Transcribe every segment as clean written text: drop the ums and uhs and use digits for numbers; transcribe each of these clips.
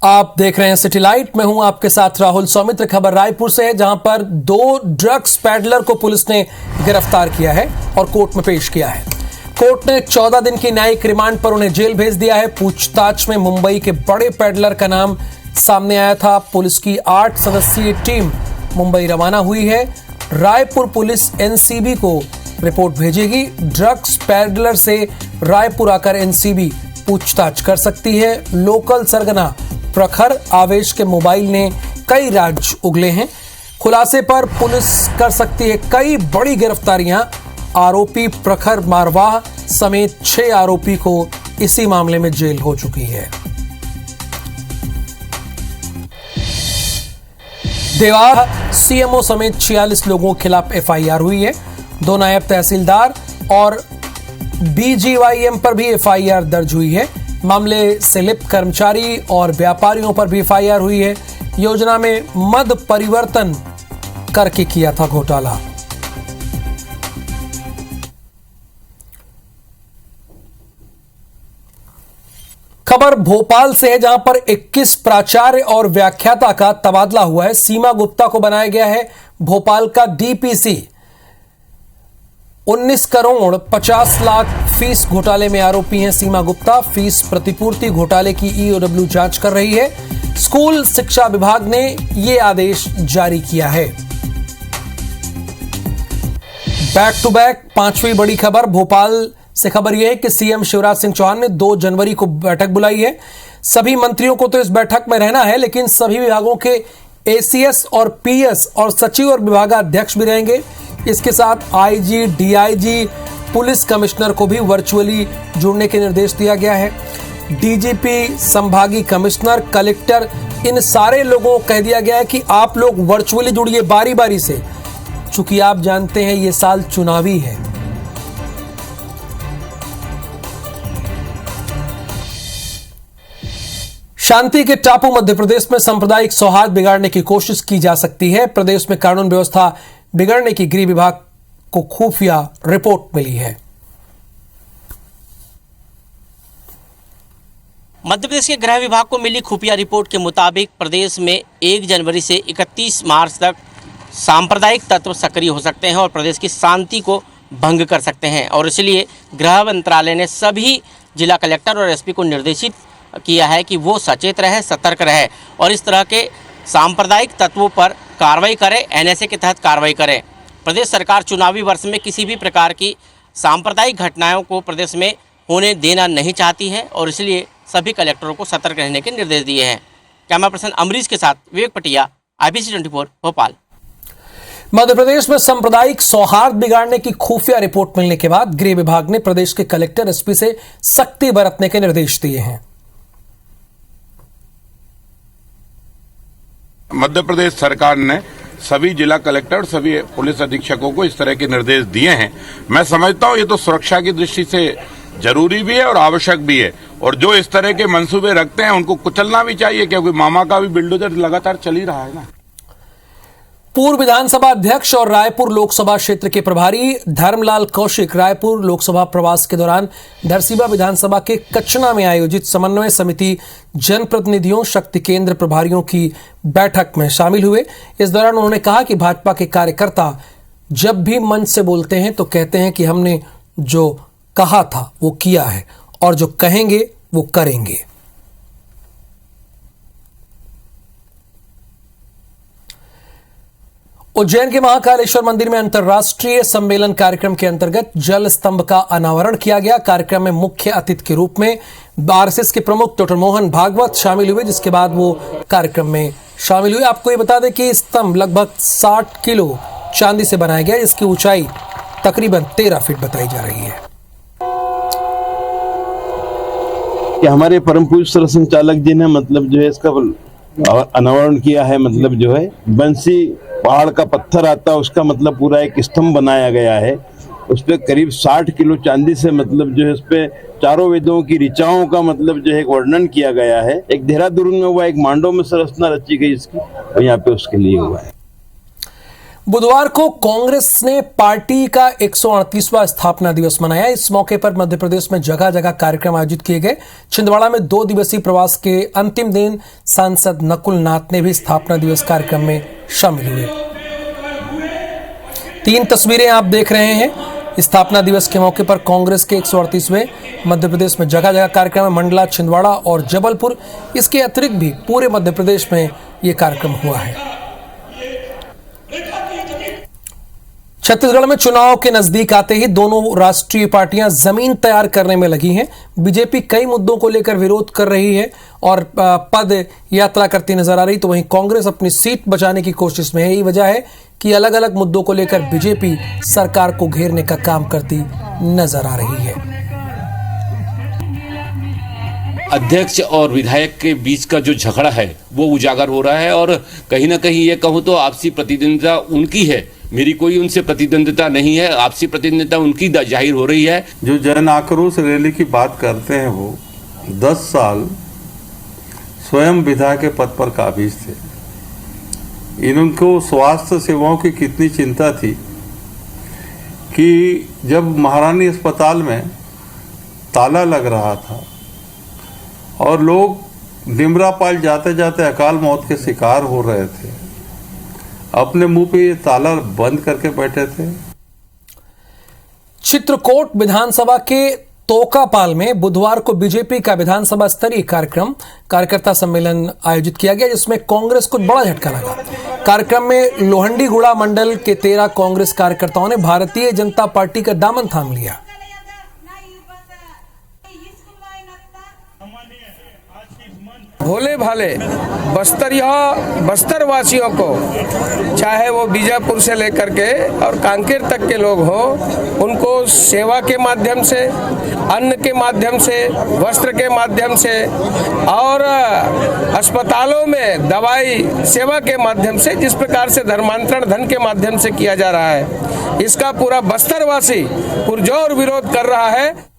आप देख रहे हैं सिटी लाइट। मैं हूं आपके साथ राहुल सौमित्र। खबर रायपुर से है, जहां पर 2 ड्रग्स पैडलर को पुलिस ने गिरफ्तार किया है और कोर्ट में पेश किया है। कोर्ट ने 14 दिन की न्यायिक रिमांड पर उन्हें जेल भेज दिया है। पूछताछ में मुंबई के बड़े पैडलर का नाम सामने आया था। पुलिस की 8 सदस्यीय टीम मुंबई रवाना हुई है। रायपुर पुलिस एनसीबी को रिपोर्ट भेजेगी। ड्रग्स पैडलर से रायपुर आकर एनसीबी पूछताछ कर सकती है। लोकल सरगना प्रखर आवेश के मोबाइल ने कई राज उगले हैं। खुलासे पर पुलिस कर सकती है कई बड़ी गिरफ्तारियां। आरोपी प्रखर मारवाह समेत 6 आरोपी को इसी मामले में जेल हो चुकी है। देवास सीएमओ समेत 46 लोगों के खिलाफ एफआईआर हुई है। 2 नायब तहसीलदार और बीजीवाईएम पर भी एफआईआर दर्ज हुई है। मामले से लिप्त कर्मचारी और व्यापारियों पर भी एफआईआर हुई है। योजना में मद परिवर्तन करके किया था घोटाला। खबर भोपाल से है, जहां पर 21 प्राचार्य और व्याख्याता का तबादला हुआ है। सीमा गुप्ता को बनाया गया है भोपाल का डीपीसी। 19 करोड़ 50 लाख फीस घोटाले में आरोपी हैं सीमा गुप्ता। फीस प्रतिपूर्ति घोटाले की ईओडब्ल्यू जांच कर रही है। स्कूल शिक्षा विभाग ने यह आदेश जारी किया है। बैक टू बैक 5वीं बड़ी खबर भोपाल से खबर यह है कि सीएम शिवराज सिंह चौहान ने 2 जनवरी को बैठक बुलाई है। सभी मंत्रियों को तो इस बैठक में रहना है, लेकिन सभी विभागों के एसीएस और पीएस और सचिव और विभागाध्यक्ष भी रहेंगे। इसके साथ आईजी, डीआईजी, पुलिस कमिश्नर को भी वर्चुअली जुड़ने के निर्देश दिया गया है। डीजीपी, संभागीय कमिश्नर, कलेक्टर, इन सारे लोगों को कह दिया गया है कि आप लोग वर्चुअली जुड़िए बारी बारी से, चूंकि आप जानते हैं ये साल चुनावी है। शांति के टापू मध्य प्रदेश में सांप्रदायिक सौहार्द बिगाड़ने की कोशिश की जा सकती है। प्रदेश में कानून व्यवस्था बिगड़ने की गृह विभाग को खुफिया रिपोर्ट मिली है। मध्य प्रदेश के गृह विभाग को मिली खुफिया रिपोर्ट के मुताबिक प्रदेश में 1 जनवरी से 31 मार्च तक सांप्रदायिक तत्व सक्रिय हो सकते हैं और प्रदेश की शांति को भंग कर सकते हैं। और इसलिए गृह मंत्रालय ने सभी जिला कलेक्टर और एसपी को निर्देशित किया है कि वो सचेत रहे, सतर्क रहे और इस तरह के सांप्रदायिक तत्वों पर कार्रवाई करें, एनएसए के तहत कार्रवाई करें। प्रदेश सरकार चुनावी वर्ष में किसी भी प्रकार की सांप्रदायिक घटनाओं को प्रदेश में होने देना नहीं चाहती है और इसलिए सभी कलेक्टरों को सतर्क रहने के निर्देश दिए हैं। कैमरा पर्सन अमरीश के साथ विवेक पटिया, IBC 24 भोपाल। मध्य प्रदेश में सांप्रदायिक सौहार्द बिगाड़ने की खुफिया रिपोर्ट मिलने के बाद गृह विभाग ने प्रदेश के कलेक्टर, एसपी से सख्ती बरतने के निर्देश दिए हैं। मध्य प्रदेश सरकार ने सभी जिला कलेक्टर, सभी पुलिस अधीक्षकों को इस तरह के निर्देश दिए हैं। मैं समझता हूं ये तो सुरक्षा की दृष्टि से जरूरी भी है और आवश्यक भी है, और जो इस तरह के मंसूबे रखते हैं उनको कुचलना भी चाहिए, क्योंकि मामा का भी बिल्डोजर लगातार चल ही रहा है ना। पूर्व विधानसभा अध्यक्ष और रायपुर लोकसभा क्षेत्र के प्रभारी धर्मलाल कौशिक रायपुर लोकसभा प्रवास के दौरान धरसीवा विधानसभा के कचना में आयोजित समन्वय समिति जनप्रतिनिधियों, शक्ति केंद्र प्रभारियों की बैठक में शामिल हुए। इस दौरान उन्होंने कहा कि भाजपा के कार्यकर्ता जब भी मंच से बोलते हैं तो कहते हैं कि हमने जो कहा था वो किया है और जो कहेंगे वो करेंगे। उज्जैन के महाकालेश्वर मंदिर में अंतर्राष्ट्रीय सम्मेलन कार्यक्रम के अंतर्गत जल स्तंभ का अनावरण किया गया। कार्यक्रम में मुख्य अतिथि के रूप में आरएसएस के प्रमुख डॉक्टर मोहन भागवत शामिल हुए, जिसके बाद वो कार्यक्रम में शामिल हुए। आपको ये बता दें कि स्तंभ लगभग 60 किलो चांदी से बनाया गया, जिसकी ऊंचाई तकरीबन 13 फीट बताई जा रही है। कि हमारे परम पूज्य सर संचालक जी ने मतलब जो है इसका अनावरण किया है। मतलब जो है बंसी पहाड़ का पत्थर आता है, उसका मतलब पूरा एक स्तंभ बनाया गया है। उस पे करीब 60 किलो चांदी से मतलब जो है उस पे चारों वेदों की ऋचाओं का मतलब जो है वर्णन किया गया है। एक देहरादून में हुआ, एक मांडव में संरचना रची गई इसकी, और यहाँ पे उसके लिए हुआ है। बुधवार को कांग्रेस ने पार्टी का 138वां स्थापना दिवस मनाया। इस मौके पर मध्य प्रदेश में जगह जगह कार्यक्रम आयोजित किए गए। छिंदवाड़ा में 2 दिवसीय प्रवास के अंतिम दिन सांसद नकुल नाथ ने भी स्थापना दिवस कार्यक्रम में शामिल हुए। 3 तस्वीरें आप देख रहे हैं। स्थापना दिवस के मौके पर कांग्रेस के 138वें मध्य प्रदेश में जगह जगह कार्यक्रम में मंडला, छिंदवाड़ा और जबलपुर, इसके अतिरिक्त भी पूरे मध्य प्रदेश में यह कार्यक्रम हुआ है। छत्तीसगढ़ में चुनाव के नजदीक आते ही दोनों राष्ट्रीय पार्टियां जमीन तैयार करने में लगी हैं। बीजेपी कई मुद्दों को लेकर विरोध कर रही है और पद यात्रा करती नजर आ रही, तो वहीं कांग्रेस अपनी सीट बचाने की कोशिश में है। यही वजह है कि अलग अलग मुद्दों को लेकर बीजेपी सरकार को घेरने का काम करती नजर आ रही है। अध्यक्ष और विधायक के बीच का जो झगड़ा है वो उजागर हो रहा है और कहीं ना कहीं ये कहूँ तो आपसी प्रतिद्वंदिता उनकी है, मेरी कोई उनसे प्रतिद्वंदिता नहीं है। आपसी प्रतिद्वंदिता उनकी जाहिर हो रही है। जो जन आक्रोश रैली की बात करते हैं वो 10 साल स्वयं विधायक के पद पर काबिज थे। इनको स्वास्थ्य सेवाओं की कितनी चिंता थी कि जब महारानी अस्पताल में ताला लग रहा था और लोग डिमरापाल जाते जाते अकाल मौत के शिकार हो रहे थे, अपने मुंह पे ये ताला बंद करके बैठे थे। चित्रकोट विधानसभा के तोकापाल में बुधवार को बीजेपी का विधानसभा स्तरीय कार्यकर्ता सम्मेलन आयोजित किया गया, जिसमें कांग्रेस को बड़ा झटका लगा। कार्यक्रम में लोहंडीगुड़ा मंडल के 13 कांग्रेस कार्यकर्ताओं ने भारतीय जनता पार्टी का दामन थाम लिया। भोले भाले बस्तर वासियों को, चाहे वो बीजापुर से लेकर के और कांकेर तक के लोग हों, उनको सेवा के माध्यम से, अन्न के माध्यम से, वस्त्र के माध्यम से और अस्पतालों में दवाई सेवा के माध्यम से जिस प्रकार से धर्मांतरण धन के माध्यम से किया जा रहा है, इसका पूरा बस्तरवासी पुरजोर विरोध कर रहा है।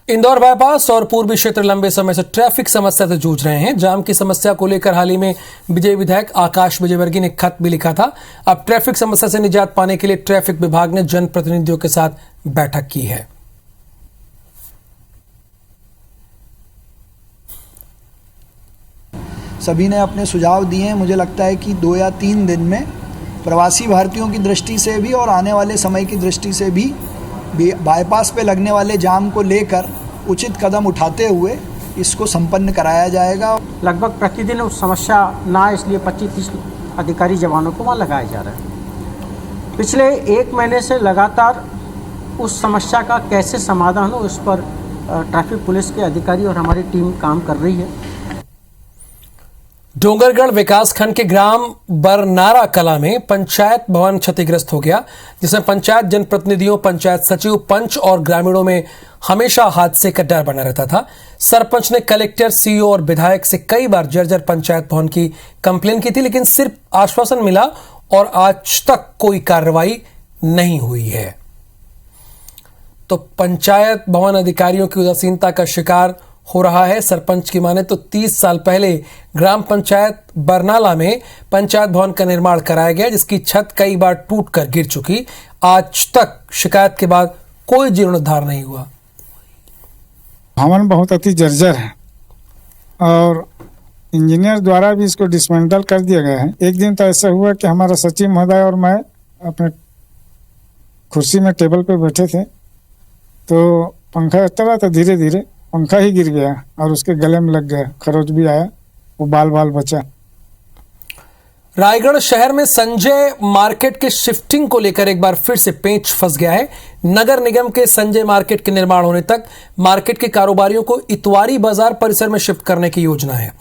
इंदौर बाईपास और पूर्वी क्षेत्र लंबे समय से ट्रैफिक समस्या से जूझ रहे हैं। जाम की समस्या को लेकर हाल ही में विजय विधायक आकाश विजयवर्गीय ने खत भी लिखा था। अब ट्रैफिक समस्या से निजात पाने के लिए ट्रैफिक विभाग ने जनप्रतिनिधियों के साथ बैठक की है। सभी ने अपने सुझाव दिए हैं। मुझे लगता है कि 2 या 3 दिन में प्रवासी भारतीयों की दृष्टि से भी और आने वाले समय की दृष्टि से भी बाईपास पे लगने वाले जाम को लेकर उचित कदम उठाते हुए इसको संपन्न कराया जाएगा। लगभग प्रतिदिन उस समस्या ना, इसलिए 25-30 अधिकारी जवानों को वहाँ लगाया जा रहा है। पिछले 1 महीने से लगातार उस समस्या का कैसे समाधान हो, उस पर ट्रैफिक पुलिस के अधिकारी और हमारी टीम काम कर रही है। डोंगरगढ़ विकासखंड के ग्राम बरनारा कला में पंचायत भवन क्षतिग्रस्त हो गया, जिसमें पंचायत जनप्रतिनिधियों, पंचायत सचिव, पंच और ग्रामीणों में हमेशा हादसे का डर बना रहता था। सरपंच ने कलेक्टर, सीईओ और विधायक से कई बार जर्जर पंचायत भवन की कंप्लेन की थी, लेकिन सिर्फ आश्वासन मिला और आज तक कोई कार्रवाई नहीं हुई है। तो पंचायत भवन अधिकारियों की उदासीनता का शिकार हो रहा है। सरपंच की माने तो 30 साल पहले ग्राम पंचायत बरनाला में पंचायत भवन का निर्माण कराया गया, जिसकी छत कई बार टूटकर गिर चुकी। आज तक शिकायत के बाद कोई जीर्णोद्धार नहीं हुआ। भवन बहुत अति जर्जर है और इंजीनियर द्वारा भी इसको डिसमेंटल कर दिया गया है। एक दिन तो ऐसा हुआ कि हमारा सचिव महोदय और मैं अपने कुर्सी में टेबल पे बैठे थे, तो पंखा चला तो धीरे धीरे पंखा ही गिर गया और उसके गले में लग गया, खरोच भी आया, वो बाल बचा। रायगढ़ शहर में संजय मार्केट के शिफ्टिंग को लेकर एक बार फिर से पेंच फंस गया है। नगर निगम के संजय मार्केट के निर्माण होने तक मार्केट के कारोबारियों को इतवारी बाजार परिसर में शिफ्ट करने की योजना है,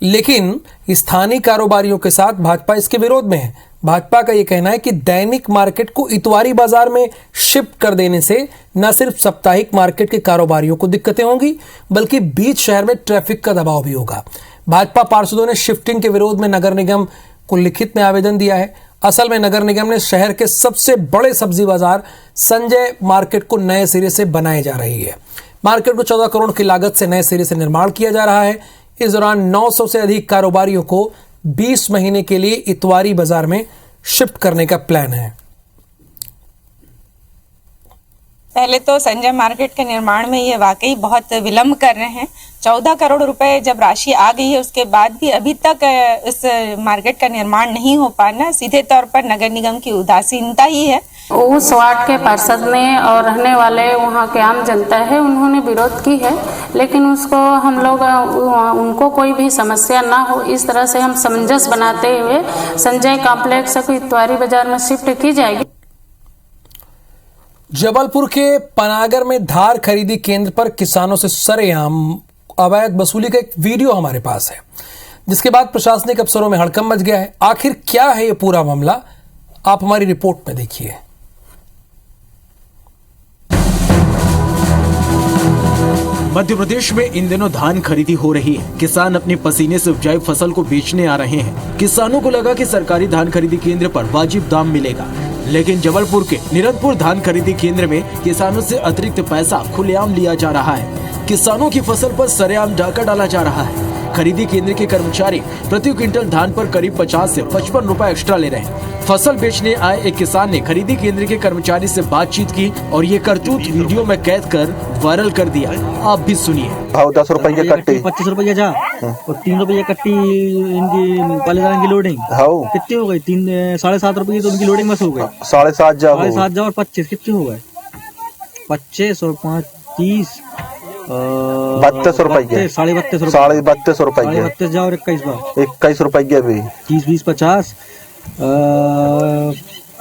लेकिन स्थानीय कारोबारियों के साथ भाजपा इसके विरोध में है। भाजपा का यह कहना है कि दैनिक मार्केट को इतवारी बाजार में शिफ्ट कर देने से न सिर्फ साप्ताहिक मार्केट के कारोबारियों को दिक्कतें होंगी, बल्कि बीच शहर में ट्रैफिक का दबाव भी होगा। भाजपा पार्षदों ने शिफ्टिंग के विरोध में नगर निगम को लिखित में आवेदन दिया है। असल में नगर निगम ने शहर के सबसे बड़े सब्जी बाजार संजय मार्केट को नए सिरे से बनाई जा रही है। मार्केट को 14 करोड़ की लागत से नए सिरे से निर्माण किया जा रहा है। इस दौरान 900 से अधिक कारोबारियों को 20 महीने के लिए इतवारी बाजार में शिफ्ट करने का प्लान है। पहले तो संजय मार्केट के निर्माण में ये वाकई बहुत विलम्ब कर रहे हैं। 14 करोड़ रुपए जब राशि आ गई है उसके बाद भी अभी तक इस मार्केट का निर्माण नहीं हो पाना सीधे तौर पर नगर निगम की उदासीनता ही है। उस वार्ड के पार्षद ने और रहने वाले वहाँ के आम जनता है उन्होंने विरोध की है, लेकिन उसको हम लोग उनको कोई भी समस्या ना हो इस तरह से हम सामंजस्य बनाते हुए संजय कॉम्प्लेक्स को इतवारी बाजार में शिफ्ट की जाएगी। जबलपुर के पनागर में धार खरीदी केंद्र पर किसानों से सरेआम अवैध वसूली का एक वीडियो हमारे पास है, जिसके बाद प्रशासनिक अफसरों में हड़कंप मच गया है। आखिर क्या है ये पूरा मामला, आप हमारी रिपोर्ट में देखिए। मध्य प्रदेश में इन दिनों धान खरीदी हो रही है। किसान अपने पसीने से उपजाई फसल को बेचने आ रहे हैं। किसानों को लगा कि सरकारी धान खरीदी केंद्र पर वाजिब दाम मिलेगा, लेकिन जबलपुर के निरंतपुर धान खरीदी केंद्र में किसानों से अतिरिक्त पैसा खुलेआम लिया जा रहा है। किसानों की फसल पर सरेआम डाका डाला जा रहा है। खरीदी केंद्र के कर्मचारी प्रति क्विंटल धान पर करीब 50 से 55 रुपए एक्स्ट्रा ले रहे हैं। फसल बेचने आए एक किसान ने खरीदी केंद्र के कर्मचारी से बातचीत की और ये करतूत वीडियो में कैद कर वायरल कर दिया। आप भी सुनिए। भाव 10 रुपए की कट्टी, 25 रुपए जा और 3 रुपए कट्टी इनकी पालेदार की लोडिंग कितनी हो गई? 7.5 रुपए की तो उनकी लोडिंग बस हो गई। 7.5 जा और 25 कितने हो गए? 25 और 5 30 32 रुपए के 32.5 रुपए के 32 जाओ और 21 रुपए के अभी 30 20 50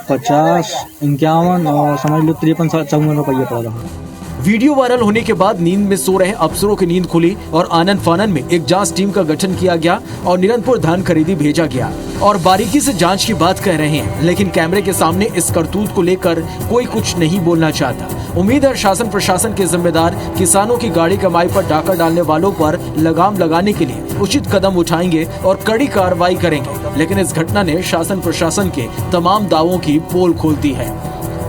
50 51 और समझ लो 53 54 रुपये पड़ रहा है। वीडियो वायरल होने के बाद नींद में सो रहे अफसरों की नींद खुली और आनंद फानन में एक जांच टीम का गठन किया गया और निरंतपुर धान खरीदी भेजा गया और बारीकी से जांच की बात कह रहे हैं, लेकिन कैमरे के सामने इस करतूत को लेकर कोई कुछ नहीं बोलना चाहता। उम्मीद है शासन प्रशासन के जिम्मेदार किसानों की गाड़ी कमाई पर डाका डालने वालों पर लगाम लगाने के लिए उचित कदम उठाएंगे और कड़ी कार्रवाई करेंगे, लेकिन इस घटना ने शासन प्रशासन के तमाम दावों की पोल खोल दी है।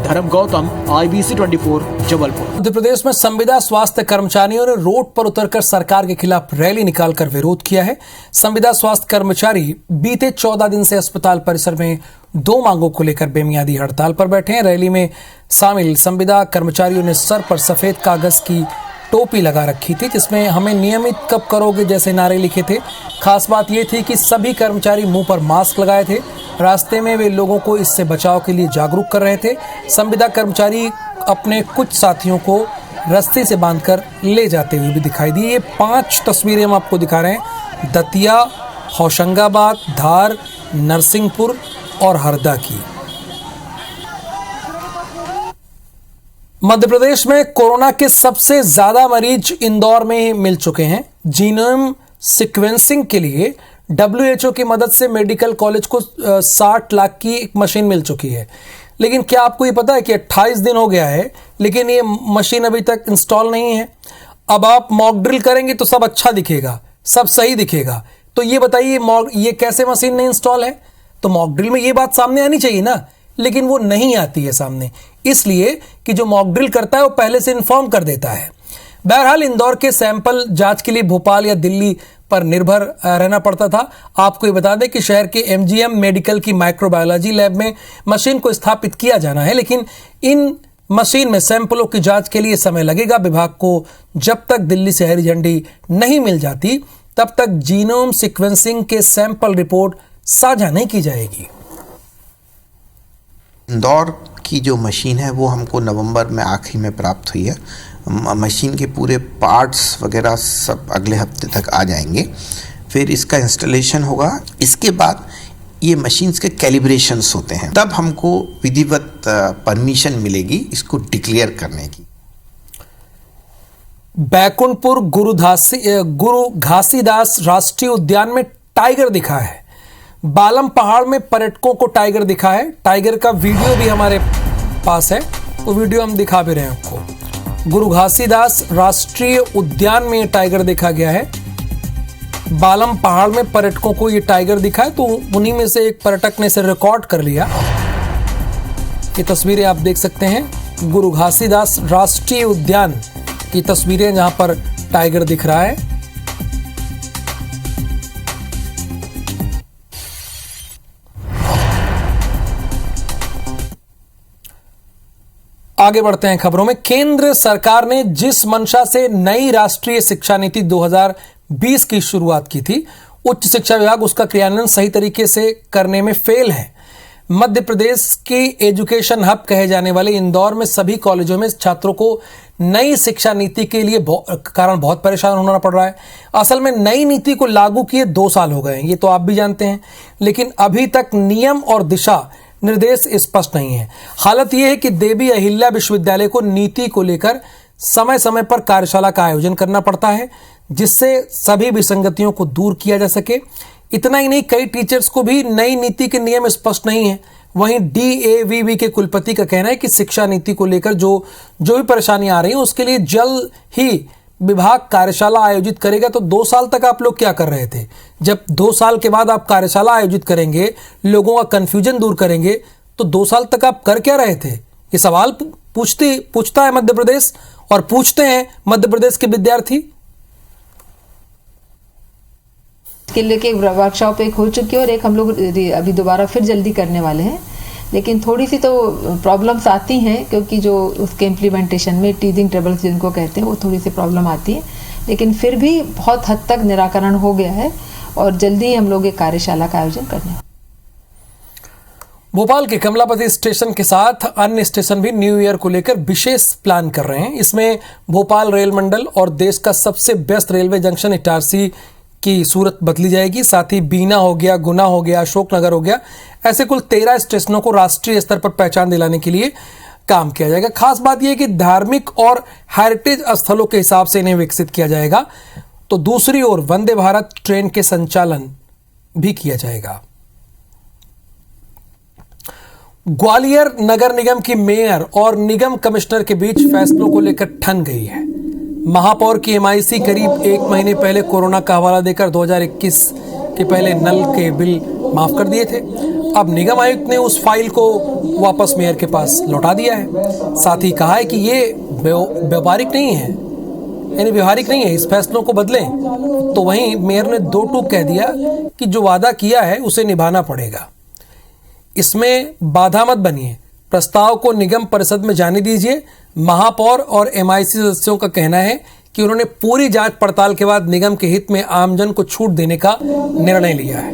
धर्म गौतम, IBC 24 जबलपुर। मध्य प्रदेश में संविदा स्वास्थ्य कर्मचारियों ने रोड पर उतरकर सरकार के खिलाफ रैली निकालकर विरोध किया है। संविदा स्वास्थ्य कर्मचारी बीते 14 दिन से अस्पताल परिसर में 2 मांगों को लेकर बेमियादी हड़ताल पर बैठे हैं। रैली में शामिल संविदा कर्मचारियों ने सर पर सफेद कागज की टोपी लगा रखी थी, जिसमें हमें नियमित कब करोगे जैसे नारे लिखे थे। खास बात यह थी कि सभी कर्मचारी मुंह पर मास्क लगाए थे। रास्ते में वे लोगों को इससे बचाव के लिए जागरूक कर रहे थे। संविदा कर्मचारी अपने कुछ साथियों को रस्सी से बांधकर ले जाते हुए भी दिखाई दिए। ये 5 तस्वीरें हम आपको दिखा रहे हैं, दतिया, होशंगाबाद, धार, नरसिंहपुर और हरदा की। मध्य प्रदेश में कोरोना के सबसे ज्यादा मरीज इंदौर में मिल चुके हैं। जीनोम सीक्वेंसिंग के लिए WHO की मदद से मेडिकल कॉलेज को 60 लाख की एक मशीन मिल चुकी है। लेकिन क्या आपको ये पता है कि 28 दिन हो गया है, लेकिन ये मशीन अभी तक इंस्टॉल नहीं है। अब आप मॉक ड्रिल करेंगे तो सब अच्छा दिखेगा, सब सही दिखेगा। तो ये बताइए ये कैसे मशीन नहीं इंस्टॉल है? तो मॉक ड्रिल में ये बात सामने आनी चाहिए ना, लेकिन वो नहीं आती है सामने, इसलिए कि जो मॉक ड्रिल करता है वो पहले से इन्फॉर्म कर देता है। बहरहाल इंदौर के सैंपल जांच के लिए भोपाल या दिल्ली पर निर्भर रहना पड़ता था। आपको ये बता दें कि शहर के MGM मेडिकल की माइक्रोबायोलॉजी लैब में मशीन को स्थापित किया जाना है, लेकिन इन मशीन में सैंपलों की जांच के लिए समय लगेगा। विभाग को जब तक दिल्ली से हरी झंडी नहीं मिल जाती तब तक जीनोम सीक्वेंसिंग के सैंपल रिपोर्ट साझा नहीं की जाएगी। इंदौर की जो मशीन है वो हमको नवंबर में आखिरी में प्राप्त हुई है। मशीन के पूरे पार्ट्स वगैरह सब अगले हफ्ते तक आ जाएंगे, फिर इसका इंस्टॉलेशन होगा। इसके बाद ये मशीन्स के कैलिब्रेशंस होते हैं, तब हमको विधिवत परमिशन मिलेगी इसको डिक्लेयर करने की। बैकुंठपुर गुरु घासीदास राष्ट्रीय उद्यान में टाइगर दिखा है। बालम पहाड़ में पर्यटकों को टाइगर दिखा है। टाइगर का वीडियो भी हमारे पास है, वो वीडियो हम दिखा भी रहे हैं आपको। गुरु घासीदास राष्ट्रीय उद्यान में टाइगर देखा गया है। बालम पहाड़ में पर्यटकों को ये टाइगर दिखा है, तो उन्हीं में से एक पर्यटक ने इसे रिकॉर्ड कर लिया। ये तस्वीरें आप देख सकते हैं, गुरु घासीदास राष्ट्रीय उद्यान की तस्वीरें जहां पर टाइगर दिख रहा है। आगे बढ़ते हैं खबरों में। केंद्र सरकार ने जिस मंशा से नई राष्ट्रीय शिक्षा नीति 2020 की शुरुआत की थी, उच्च शिक्षा विभाग उसका क्रियान्वयन सही तरीके से करने में फेल है। मध्य प्रदेश की एजुकेशन हब कहे जाने वाले इंदौर में सभी कॉलेजों में छात्रों को नई शिक्षा नीति के लिए कारण बहुत परेशान होना पड़ रहा है। असल में नई नीति को लागू किए 2 साल हो गए हैं, ये तो आप भी जानते हैं, लेकिन अभी तक नियम और दिशा निर्देश स्पष्ट नहीं है। हालत यह है कि देवी अहिल्या विश्वविद्यालय को नीति को लेकर समय समय पर कार्यशाला का आयोजन करना पड़ता है, जिससे सभी विसंगतियों को दूर किया जा सके। इतना ही नहीं, कई टीचर्स को भी नई नीति के नियम स्पष्ट नहीं है। वहीं DAVV के कुलपति का कहना है कि शिक्षा नीति को लेकर जो भी परेशानियां आ रही हैं उसके लिए जल्द ही विभाग कार्यशाला आयोजित करेगा। तो 2 साल तक आप लोग क्या कर रहे थे? जब 2 साल के बाद आप कार्यशाला आयोजित करेंगे, लोगों का कंफ्यूजन दूर करेंगे, तो 2 साल तक आप कर क्या रहे थे? ये सवाल पूछता है मध्य प्रदेश, और पूछते हैं मध्य प्रदेश के विद्यार्थी। इसके लिए एक वर्कशॉप एक हो चुकी है और एक हम लोग अभी दोबारा फिर जल्दी करने वाले हैं, लेकिन थोड़ी सी तो प्रॉब्लम्स आती हैं, क्योंकि जो उसके इम्प्लीमेंटेशन में टीजिंग ट्रबल्स जिनको कहते हैं वो थोड़ी सी प्रॉब्लम आती है, लेकिन फिर भी बहुत हद तक निराकरण हो गया है और जल्दी ही हम लोग एक कार्यशाला का आयोजन करने। भोपाल के कमलापति स्टेशन के साथ अन्य स्टेशन भी न्यू ईयर को लेकर विशेष प्लान कर रहे हैं। इसमें भोपाल रेल मंडल और देश का सबसे व्यस्त रेलवे जंक्शन इटारसी की सूरत बदली जाएगी। साथ ही बीना हो गया, गुना हो गया, अशोकनगर हो गया, ऐसे कुल 13 स्टेशनों को राष्ट्रीय स्तर पर पहचान दिलाने के लिए काम किया जाएगा। खास बात यह कि धार्मिक और हेरिटेज स्थलों के हिसाब से इन्हें विकसित किया जाएगा। तो दूसरी ओर वंदे भारत ट्रेन के संचालन भी किया जाएगा। ग्वालियर नगर निगम की मेयर और निगम कमिश्नर के बीच फैसलों को लेकर ठन गई है। महापौर की MIC करीब 1 महीने पहले कोरोना का हवाला देकर 2021 के पहले नल के बिल माफ कर दिए थे। अब निगम आयुक्त ने उस फाइल को वापस मेयर के पास लौटा दिया है। साथ ही कहा है कि ये व्यावहारिक नहीं है, यानी व्यवहारिक नहीं है, इस फैसलों को बदलें। तो वहीं मेयर ने 2 टूक कह दिया कि जो वादा किया है उसे निभाना पड़ेगा, इसमें बाधा मत बनिए, प्रस्ताव को निगम परिषद में जाने दीजिए। महापौर और MIC सदस्यों का कहना है कि उन्होंने पूरी जांच पड़ताल के बाद निगम के हित में आमजन को छूट देने का निर्णय लिया है।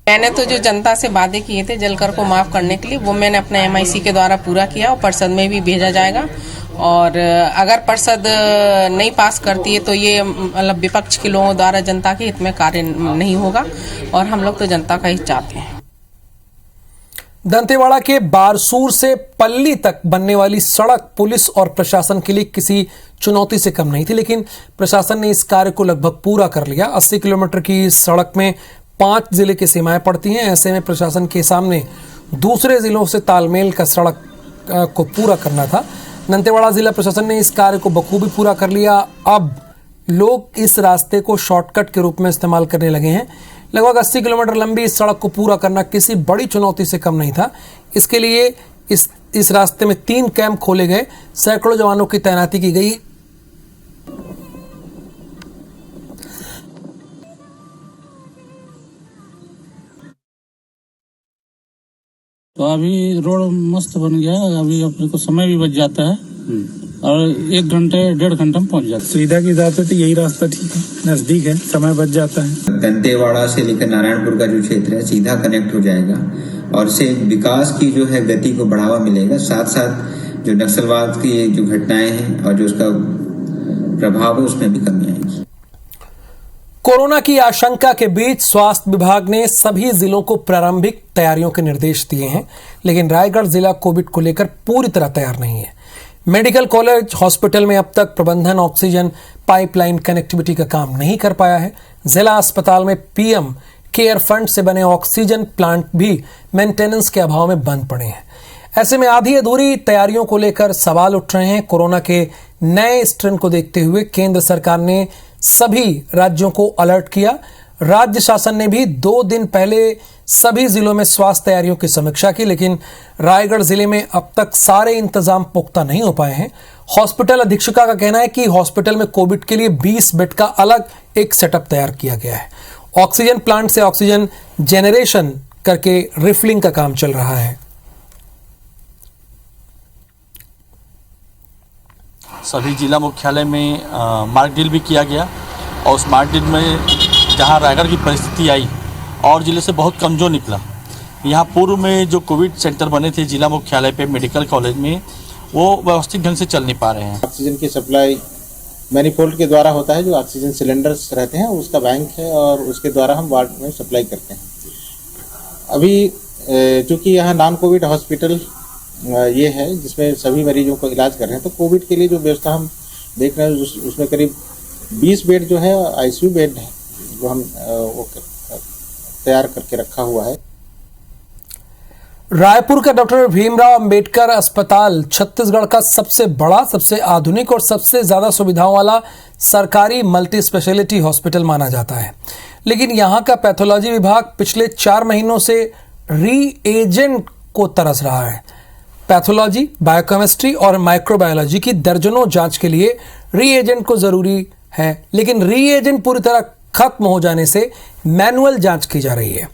मैंने तो जो जनता से वादे किए थे जलकर को माफ करने के लिए, वो मैंने अपने MIC के द्वारा पूरा किया और परिषद में भी भेजा जाएगा। और अगर परिषद नहीं पास करती है तो ये मतलब विपक्ष के लोगों द्वारा जनता के हित में कार्य नहीं होगा, और हम लोग तो जनता का हित चाहते हैं। दंतेवाड़ा के बारसूर से पल्ली तक बनने वाली सड़क पुलिस और प्रशासन के लिए किसी चुनौती से कम नहीं थी, लेकिन प्रशासन ने इस कार्य को लगभग पूरा कर लिया। 80 किलोमीटर की इस सड़क में 5 जिले की सीमाएं पड़ती हैं। ऐसे में प्रशासन के सामने दूसरे जिलों से तालमेल का सड़क को पूरा करना था। दंतेवाड़ा जिला प्रशासन ने इस कार्य को बखूबी पूरा कर लिया। अब लोग इस रास्ते को शॉर्टकट के रूप में इस्तेमाल करने लगे हैं। लगभग 80 किलोमीटर लंबी इस सड़क को पूरा करना किसी बड़ी चुनौती से कम नहीं था। इसके लिए इस रास्ते में 3 कैंप खोले गए, सैकड़ों जवानों की तैनाती की गई। तो अभी रोड मस्त बन गया, अभी अपने को समय भी बच जाता है और 1 घंटे 1.5 घंटे में पहुंच जाता है। सुविधा के हिसाब से तो यही रास्ता ठीक है, नजदीक है, समय बच जाता है। दंतेवाड़ा से लेकर नारायणपुर का जो क्षेत्र है सीधा कनेक्ट हो जाएगा और से विकास की जो है गति को बढ़ावा मिलेगा। साथ साथ जो नक्सलवाद की जो घटनाएं हैं और जो उसका प्रभाव है उसमें भी कमी आएगी। कोरोना की आशंका के बीच स्वास्थ्य विभाग ने सभी जिलों को प्रारंभिक तैयारियों के निर्देश दिए हैं, लेकिन रायगढ़ जिला कोविड को लेकर पूरी तरह तैयार नहीं है। मेडिकल कॉलेज हॉस्पिटल में अब तक प्रबंधन ऑक्सीजन पाइपलाइन कनेक्टिविटी का काम नहीं कर पाया है। जिला अस्पताल में PM केयर फंड से बने ऑक्सीजन प्लांट भी मेंटेनेंस के अभाव में बंद पड़े हैं। ऐसे में आधी अधूरी तैयारियों को लेकर सवाल उठ रहे हैं। कोरोना के नए स्ट्रेन को देखते हुए केंद्र सरकार ने सभी राज्यों को अलर्ट किया। राज्य शासन ने भी 2 दिन पहले सभी जिलों में स्वास्थ्य तैयारियों की समीक्षा की, लेकिन रायगढ़ जिले में अब तक सारे इंतजाम पुख्ता नहीं हो पाए हैं। हॉस्पिटल अधीक्षिका का कहना है कि हॉस्पिटल में कोविड के लिए 20 बेड का अलग एक सेटअप तैयार किया गया है। ऑक्सीजन प्लांट से ऑक्सीजन जेनरेशन करके रिफिलिंग का काम चल रहा है। सभी जिला मुख्यालय में मार्क ड्रिल भी किया गया और उस मार्क ड्रिल में जहां रायगढ़ की परिस्थिति आई और जिले से बहुत कमज़ोर निकला, यहाँ पूर्व में जो कोविड सेंटर बने थे जिला मुख्यालय पे मेडिकल कॉलेज में, वो व्यवस्थित ढंग से चल नहीं पा रहे हैं। ऑक्सीजन की सप्लाई मैनीफोल्ड के द्वारा होता है, जो ऑक्सीजन सिलेंडर्स रहते हैं उसका बैंक है और उसके द्वारा हम वार्ड में सप्लाई करते हैं। अभी चूँकि यहाँ नॉन कोविड हॉस्पिटल ये है जिसमें सभी मरीजों को इलाज कर रहे हैं, तो कोविड के लिए जो व्यवस्था हम देख रहे हैं उसमें करीब 20 बेड जो है आईसीयू बेड है जो हम वो तैयार करके रखा हुआ है। रायपुर का डॉक्टर भीमराव अंबेडकर अस्पताल छत्तीसगढ़ का सबसे बड़ा, सबसे आधुनिक और सबसे ज्यादा सुविधाओं वाला सरकारी मल्टी स्पेशलिटी हॉस्पिटल माना जाता है। लेकिन यहां का पैथोलॉजी विभाग पिछले 4 महीनों से रीएजेंट को तरस रहा है। पैथोलॉजी, बायोकेमिस्ट्री और माइक्रोबायोलॉजी की दर्जनों जांच के लिए रीएजेंट को जरूरी है, लेकिन रीएजेंट पूरी तरह खत्म हो जाने से मैनुअल जांच की जा रही है,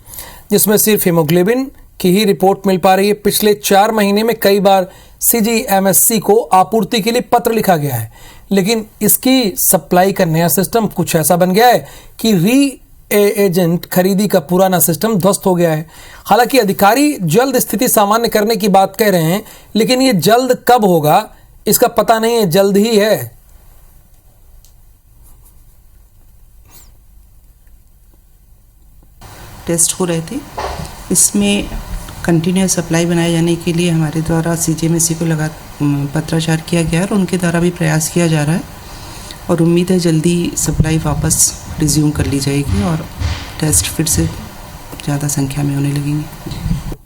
जिसमें सिर्फ हीमोग्लोबिन की ही रिपोर्ट मिल पा रही है। पिछले 4 महीने में कई बार CGMSC को आपूर्ति के लिए पत्र लिखा गया है, लेकिन इसकी सप्लाई का नया सिस्टम कुछ ऐसा बन गया है कि रीएजेंट खरीदी का पुराना सिस्टम ध्वस्त हो गया है। हालांकि अधिकारी जल्द स्थिति सामान्य करने की बात कह रहे हैं, लेकिन ये जल्द कब होगा इसका पता नहीं है, जल्द ही है। टेस्ट हो रहे थे, इसमें कंटिन्यूस सप्लाई बनाए जाने के लिए हमारे द्वारा CGMSC को पत्राचार किया गया और उनके द्वारा भी प्रयास किया जा रहा है और उम्मीद है जल्दी सप्लाई वापस रिज्यूम कर ली जाएगी और टेस्ट फिर से ज़्यादा संख्या में होने लगेंगे।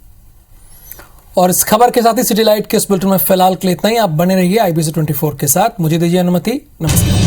और इस खबर के साथ ही सिटी लाइट के इस बुलेटिन में फिलहाल के लिए इतना ही। आप बने रहिए IBC 24 के साथ। मुझे दीजिए अनुमति। नमस्कार।